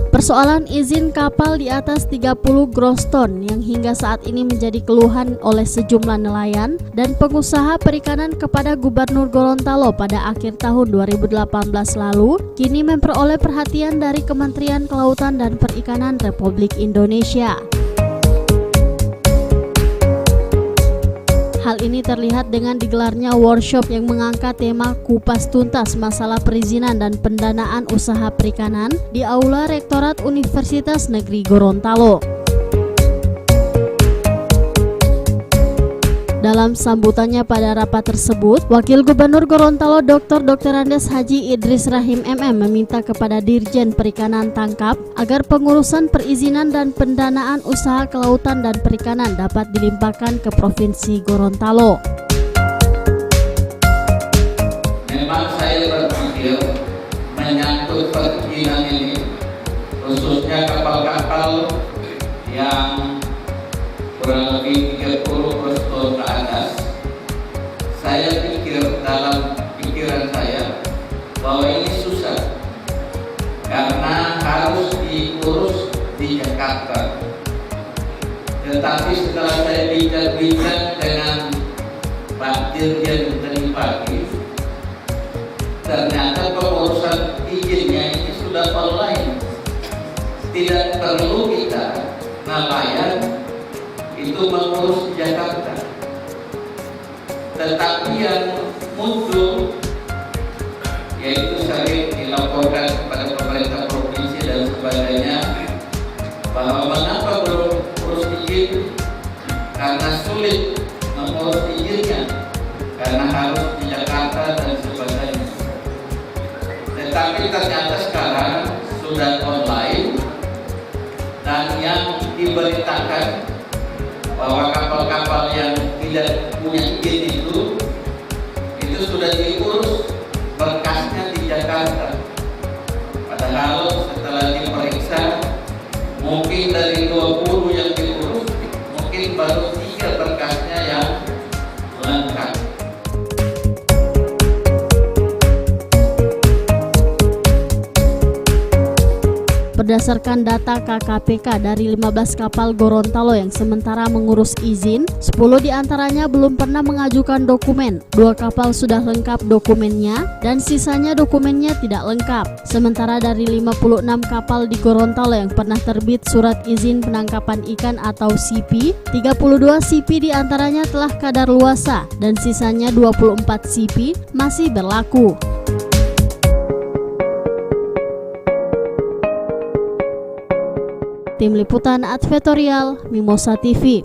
Persoalan izin kapal di atas 30 gross ton yang hingga saat ini menjadi keluhan oleh sejumlah nelayan dan pengusaha perikanan kepada Gubernur Gorontalo pada akhir tahun 2018 lalu, kini memperoleh perhatian dari Kementerian Kelautan dan Perikanan Republik Indonesia. Hal ini terlihat dengan digelarnya workshop yang mengangkat tema kupas tuntas masalah perizinan dan pendanaan usaha perikanan di Aula Rektorat Universitas Negeri Gorontalo. Dalam sambutannya pada rapat tersebut, Wakil Gubernur Gorontalo Dr. Andes Haji Idris Rahim MM meminta kepada Dirjen Perikanan Tangkap agar pengurusan perizinan dan pendanaan usaha kelautan dan perikanan dapat dilimpahkan ke Provinsi Gorontalo. Memang saya berpikir menyangkut perizinan ini, khususnya kapal-kapal yang kurang lebih 30 ton ke atas, saya pikir dalam pikiran saya bahwa ini susah karena harus diurus di Jakarta. Tetapi setelah saya bincang-bincang dengan Pak Dirjen tadi pagi, ternyata pengurusan izinnya ini sudah online. Tidak perlu kita nelayan itu mengurus Jakarta, tetapi yang muncul yaitu sering dilaporkan kepada pemerintah provinsi dan sebagainya bahwa mengapa belum urus izin, karena sulit mengurus izinnya karena harus di Jakarta dan sebagainya. Tetapi ternyata sekarang sudah online dan yang diberitakan bahwa kapal-kapal yang tidak punya izin itu sudah diurus berkasnya di Jakarta. Padahal setelah diperiksa, mungkin dari 20 yang diurus, mungkin baru 3 berkasnya yang lengkap. Berdasarkan data KKPK dari 15 kapal Gorontalo yang sementara mengurus izin, 10 diantaranya belum pernah mengajukan dokumen, 2 kapal sudah lengkap dokumennya, dan sisanya dokumennya tidak lengkap. Sementara dari 56 kapal di Gorontalo yang pernah terbit surat izin penangkapan ikan atau CP, 32 CP diantaranya telah kadaluarsa dan sisanya 24 CP masih berlaku. Tim Liputan Advertorial Mimosa TV.